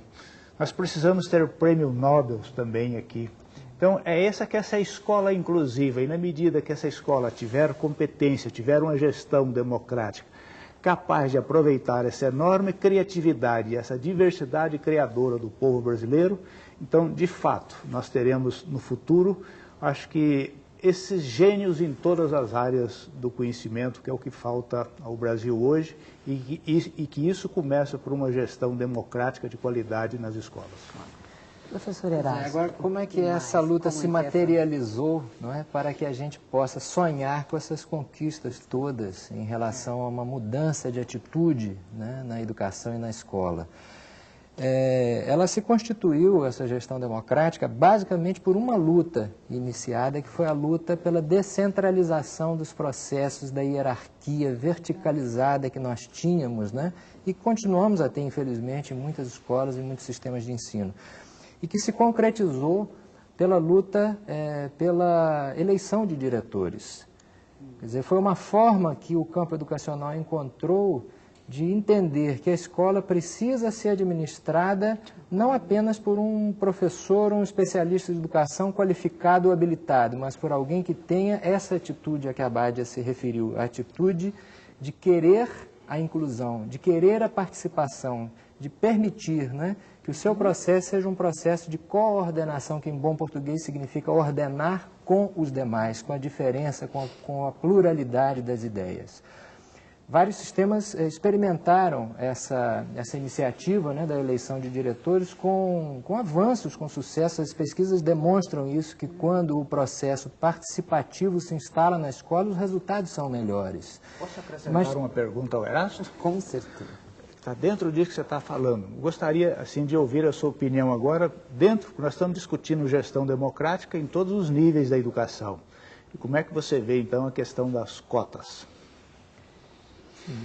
Nós precisamos ter prêmio Nobel também aqui. Então, essa escola inclusiva, e na medida que essa escola tiver competência, tiver uma gestão democrática, capaz de aproveitar essa enorme criatividade, essa diversidade criadora do povo brasileiro, então, de fato, nós teremos no futuro, acho que esses gênios em todas as áreas do conhecimento, que é o que falta ao Brasil hoje, e que isso começa por uma gestão democrática de qualidade nas escolas. Professor Erasmo. Agora, como é que essa luta se materializou, não é, para que a gente possa sonhar com essas conquistas todas em relação a uma mudança de atitude, né, na educação e na escola? Ela se constituiu, essa gestão democrática, basicamente por uma luta iniciada, que foi a luta pela descentralização dos processos da hierarquia verticalizada que nós tínhamos, né, e continuamos a ter, infelizmente, em muitas escolas e muitos sistemas de ensino, e que se concretizou pela luta pela eleição de diretores. Quer dizer, foi uma forma que o campo educacional encontrou de entender que a escola precisa ser administrada não apenas por um professor, um especialista de educação qualificado ou habilitado, mas por alguém que tenha essa atitude a que a Abádia se referiu, a atitude de querer a inclusão, de querer a participação, de permitir, né, que o seu processo seja um processo de coordenação, que em bom português significa ordenar com os demais, com a diferença, com a pluralidade das ideias. Vários sistemas experimentaram essa iniciativa, né, da eleição de diretores com avanços, com sucesso. As pesquisas demonstram isso, que quando o processo participativo se instala na escola, os resultados são melhores. Posso acrescentar uma pergunta ao Erasmo? Com certeza. Está dentro disso que você está falando. Gostaria, assim, de ouvir a sua opinião agora, nós estamos discutindo gestão democrática em todos os níveis da educação. E como é que você vê, então, a questão das cotas?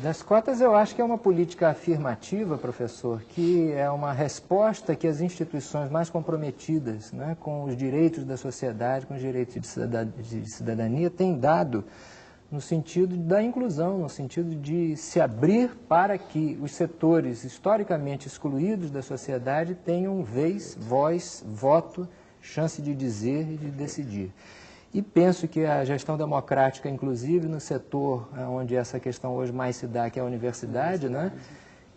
Das cotas, eu acho que é uma política afirmativa, professor, que é uma resposta que as instituições mais comprometidas, né, com os direitos da sociedade, com os direitos de cidadania, têm dado no sentido da inclusão, no sentido de se abrir para que os setores historicamente excluídos da sociedade tenham vez, voz, voto, chance de dizer e de decidir. E penso que a gestão democrática, inclusive no setor onde essa questão hoje mais se dá, que é a universidade, né?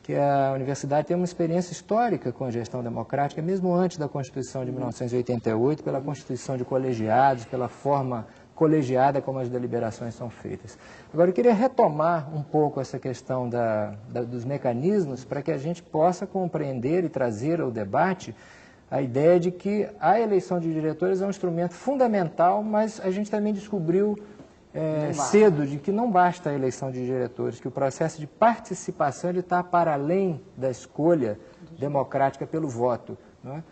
Que a universidade tem uma experiência histórica com a gestão democrática, mesmo antes da Constituição de 1988, pela constituição de colegiados, pela forma colegiada como as deliberações são feitas. Agora, eu queria retomar um pouco essa questão dos mecanismos para que a gente possa compreender e trazer ao debate a ideia de que a eleição de diretores é um instrumento fundamental, mas a gente também descobriu cedo de que não basta a eleição de diretores, que o processo de participação está para além da escolha democrática pelo voto, não é?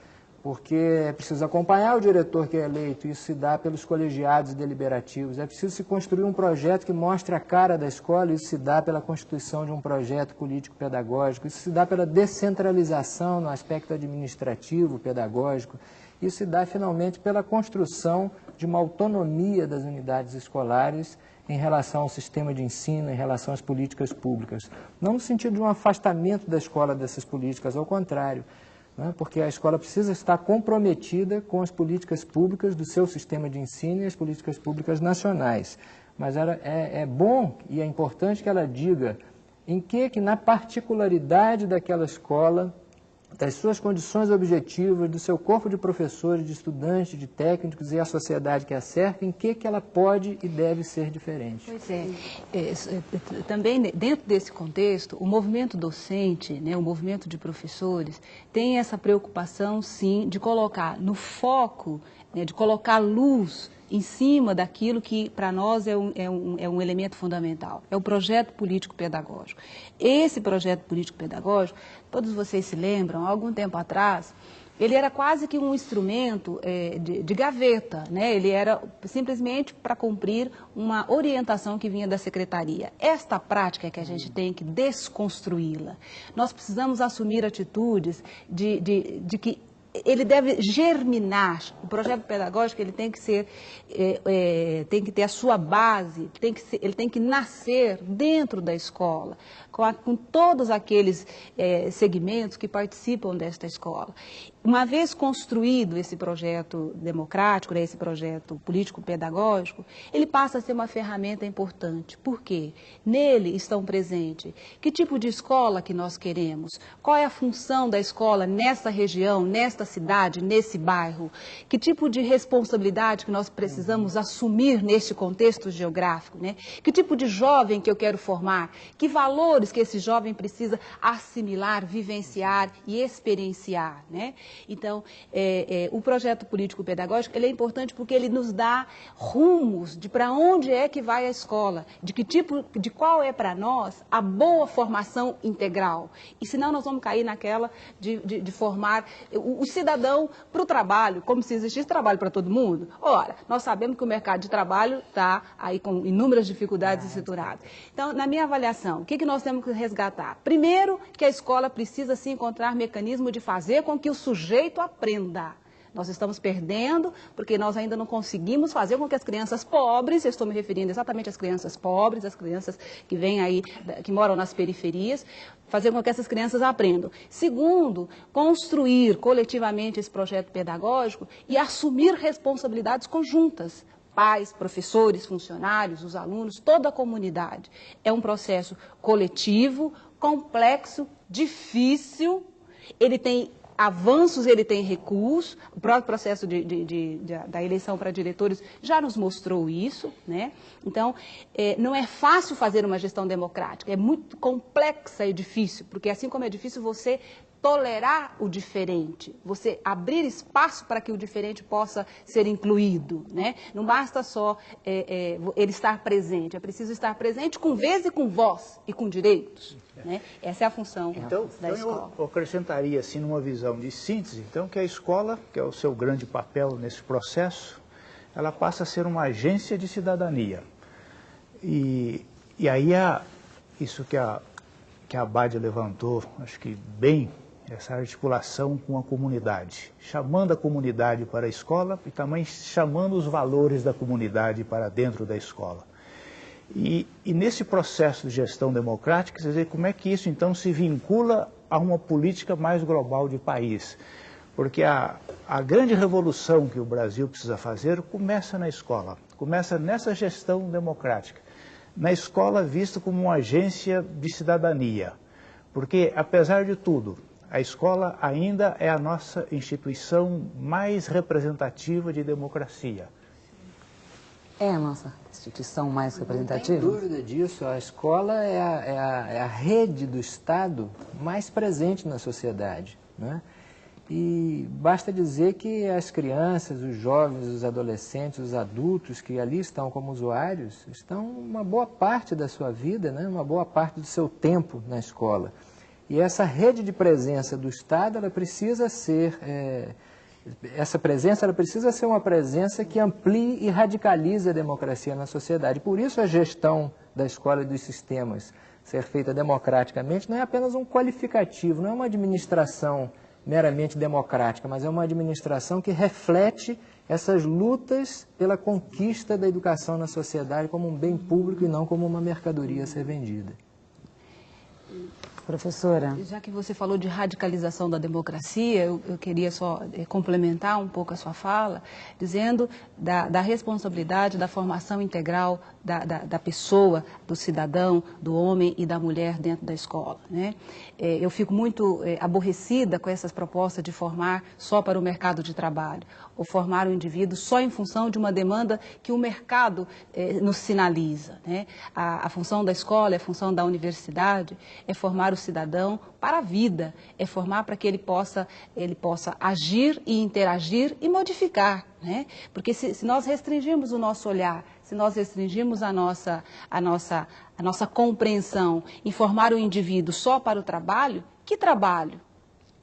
Porque é preciso acompanhar o diretor que é eleito, isso se dá pelos colegiados deliberativos, é preciso se construir um projeto que mostre a cara da escola, isso se dá pela constituição de um projeto político-pedagógico, isso se dá pela descentralização no aspecto administrativo, pedagógico, isso se dá finalmente pela construção de uma autonomia das unidades escolares em relação ao sistema de ensino, em relação às políticas públicas. Não no sentido de um afastamento da escola dessas políticas, ao contrário, né? Porque a escola precisa estar comprometida com as políticas públicas do seu sistema de ensino e as políticas públicas nacionais. Mas é bom e é importante que ela diga em que na particularidade daquela escola, das suas condições objetivas, do seu corpo de professores, de estudantes, de técnicos e a sociedade que a cerca, em que ela pode e deve ser diferente. Pois é. Também dentro desse contexto, o movimento docente, né, o movimento de professores, tem essa preocupação, sim, de colocar no foco, né, de colocar luz em cima daquilo que para nós é um elemento fundamental, é o projeto político-pedagógico. Esse projeto político-pedagógico, todos vocês se lembram, há algum tempo atrás, ele era quase que um instrumento de gaveta, né? Ele era simplesmente para cumprir uma orientação que vinha da secretaria. Esta prática é que a gente tem que desconstruí-la. Nós precisamos assumir atitudes de que ele deve germinar. O projeto pedagógico ele tem que ser, tem que ter a sua base, ele tem que nascer dentro da escola, com todos aqueles segmentos que participam desta escola. Uma vez construído esse projeto democrático, né, esse projeto político-pedagógico, ele passa a ser uma ferramenta importante. Por quê? Nele estão presentes que tipo de escola que nós queremos, qual é a função da escola nessa região, nesta cidade, nesse bairro, que tipo de responsabilidade que nós precisamos assumir neste contexto geográfico, né? Que tipo de jovem que eu quero formar, que valores que esse jovem precisa assimilar, vivenciar e experienciar, né? Então, o projeto político-pedagógico ele é importante porque ele nos dá rumos de para onde é que vai a escola, de qual é para nós a boa formação integral. E senão nós vamos cair naquela de formar o cidadão para o trabalho, como se existisse trabalho para todo mundo. Ora, nós sabemos que o mercado de trabalho está aí com inúmeras dificuldades estruturadas. Então, na minha avaliação, o que nós temos que resgatar? Primeiro, que a escola precisa se encontrar mecanismo de fazer com que o sujeito aprenda. Nós estamos perdendo porque nós ainda não conseguimos fazer com que as crianças pobres, eu estou me referindo exatamente às crianças pobres, às crianças que vêm aí, que moram nas periferias, fazer com que essas crianças aprendam. Segundo, construir coletivamente esse projeto pedagógico e assumir responsabilidades conjuntas. Pais, professores, funcionários, os alunos, toda a comunidade. É um processo coletivo, complexo, difícil, ele tem avanços, ele tem recuos, o próprio processo da eleição para diretores já nos mostrou isso, né? Então, não é fácil fazer uma gestão democrática, é muito complexa e difícil, porque assim como é difícil você tolerar o diferente, você abrir espaço para que o diferente possa ser incluído, né? Não basta só ele estar presente, é preciso estar presente com vez e com voz e com direitos, né? Essa é a função da escola. Eu acrescentaria assim numa visão de síntese, então, que a escola, que é o seu grande papel nesse processo, ela passa a ser uma agência de cidadania. E aí isso que a Abade levantou, acho que bem, essa articulação com a comunidade, chamando a comunidade para a escola e também chamando os valores da comunidade para dentro da escola. E nesse processo de gestão democrática, quer dizer, como é que isso então se vincula a uma política mais global de país? Porque a grande revolução que o Brasil precisa fazer começa na escola, começa nessa gestão democrática, na escola vista como uma agência de cidadania, porque apesar de tudo, a escola ainda é a nossa instituição mais representativa de democracia. é a nossa instituição mais representativa? Não tem dúvida disso. A escola é a rede do Estado mais presente na sociedade, né? E basta dizer que as crianças, os jovens, os adolescentes, os adultos que ali estão como usuários, estão uma boa parte da sua vida, né? Uma boa parte do seu tempo na escola. E essa rede de presença do Estado, ela precisa ser... essa presença ela precisa ser uma presença que amplie e radicalize a democracia na sociedade. Por isso a gestão da escola e dos sistemas ser feita democraticamente não é apenas um qualificativo, não é uma administração meramente democrática, mas é uma administração que reflete essas lutas pela conquista da educação na sociedade como um bem público e não como uma mercadoria a ser vendida. Professora. Já que você falou de radicalização da democracia, eu queria só complementar um pouco a sua fala, dizendo da responsabilidade da formação integral da pessoa, do cidadão, do homem e da mulher dentro da escola, né? Eu fico muito aborrecida com essas propostas de formar só para o mercado de trabalho, ou formar o indivíduo só em função de uma demanda que o mercado nos sinaliza, né? A função da escola, a função da universidade é formar o cidadão para a vida, é formar para que ele possa agir e interagir e modificar, né? Porque se nós restringirmos o nosso olhar, se nós restringirmos a nossa compreensão em formar o indivíduo só para o trabalho, que trabalho?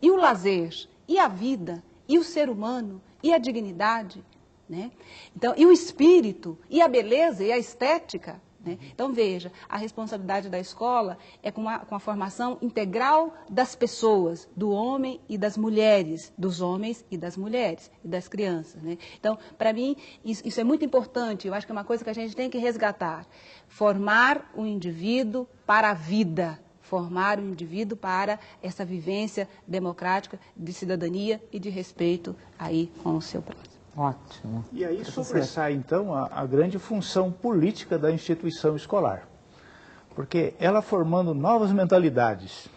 E o lazer? E a vida? E o ser humano? E a dignidade? Né? Então, e o espírito? E a beleza? E a estética? Né? Então, veja, a responsabilidade da escola é com a formação integral das pessoas, do homem e das mulheres, dos homens e das mulheres, e das crianças. Né? Então, para mim, isso é muito importante, eu acho que é uma coisa que a gente tem que resgatar. Formar o indivíduo para a vida, formar o indivíduo para essa vivência democrática de cidadania e de respeito aí com o seu próximo. Ótimo. E aí sobressai, então, a grande função política da instituição escolar. Porque ela formando novas mentalidades,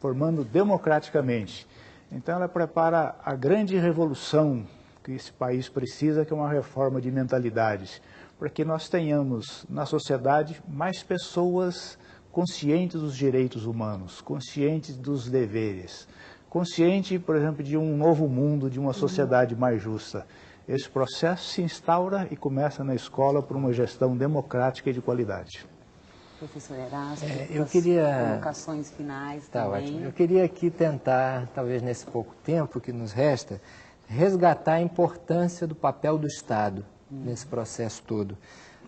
formando democraticamente, então ela prepara a grande revolução que esse país precisa, que é uma reforma de mentalidades. Para que nós tenhamos na sociedade mais pessoas conscientes dos direitos humanos, conscientes dos deveres, consciente, por exemplo, de um novo mundo, de uma sociedade mais justa. Esse processo se instaura e começa na escola por uma gestão democrática e de qualidade. Professor Erasto, eu queria... colocações finais tá, também. Ótimo. Eu queria aqui tentar, talvez nesse pouco tempo que nos resta, resgatar a importância do papel do Estado nesse processo todo.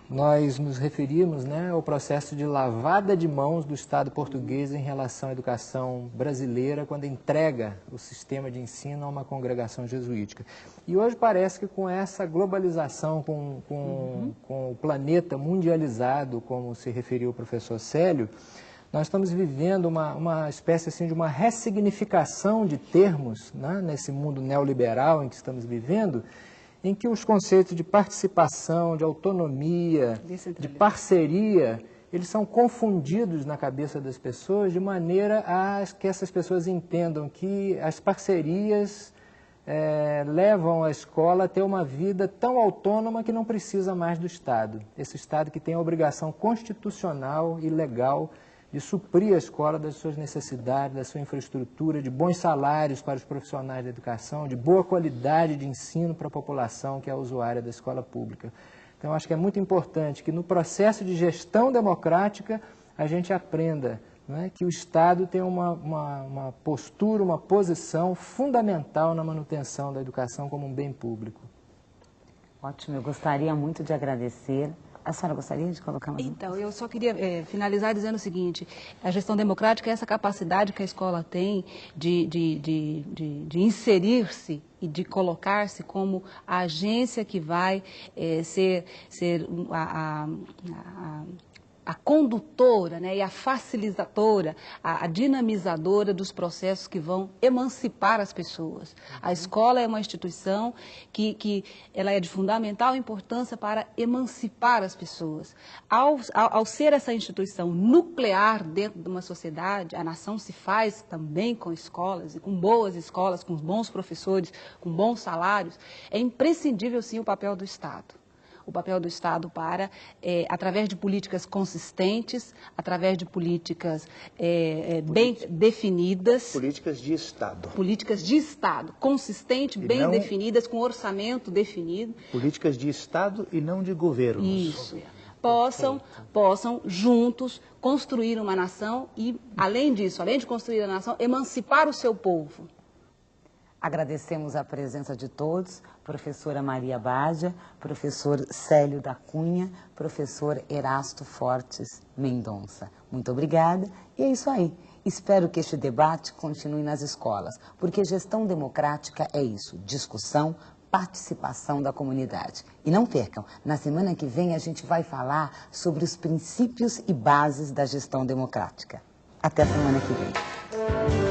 Nós nos referimos, né, ao processo de lavada de mãos do Estado português em relação à educação brasileira, quando entrega o sistema de ensino a uma congregação jesuítica. E hoje parece que com essa globalização, com o planeta mundializado, como se referiu o professor Célio, nós estamos vivendo uma espécie assim, de uma ressignificação de termos, né, nesse mundo neoliberal em que estamos vivendo, em que os conceitos de participação, de autonomia, de parceria, eles são confundidos na cabeça das pessoas de maneira a que essas pessoas entendam que as parcerias levam a escola a ter uma vida tão autônoma que não precisa mais do Estado. Esse Estado que tem a obrigação constitucional e legal de suprir a escola das suas necessidades, da sua infraestrutura, de bons salários para os profissionais da educação, de boa qualidade de ensino para a população que é a usuária da escola pública. Então, acho que é muito importante que no processo de gestão democrática a gente aprenda, não é, que o Estado tem uma postura, uma posição fundamental na manutenção da educação como um bem público. Ótimo, eu gostaria muito de agradecer. A senhora gostaria de colocar uma... Então, eu só queria finalizar dizendo o seguinte, a gestão democrática é essa capacidade que a escola tem de inserir-se e de colocar-se como a agência que vai ser a condutora, né, e a facilitadora, a dinamizadora dos processos que vão emancipar as pessoas. A escola é uma instituição que ela é de fundamental importância para emancipar as pessoas. Ao ser essa instituição nuclear dentro de uma sociedade, a nação se faz também com escolas, e com boas escolas, com bons professores, com bons salários. É imprescindível, sim, o papel do Estado. o papel do Estado para, através de políticas consistentes, através de políticas bem definidas. Políticas de Estado. Políticas de Estado, consistentes, bem definidas, com orçamento definido. Políticas de Estado e não de governos. Isso. Possam juntos construir uma nação e, além disso, além de construir a nação, emancipar o seu povo. Agradecemos a presença de todos, professora Maria Badia, professor Célio da Cunha, professor Erasto Fortes Mendonça. Muito obrigada e é isso aí. Espero que este debate continue nas escolas, porque gestão democrática é isso, discussão, participação da comunidade. E não percam, na semana que vem a gente vai falar sobre os princípios e bases da gestão democrática. Até a semana que vem.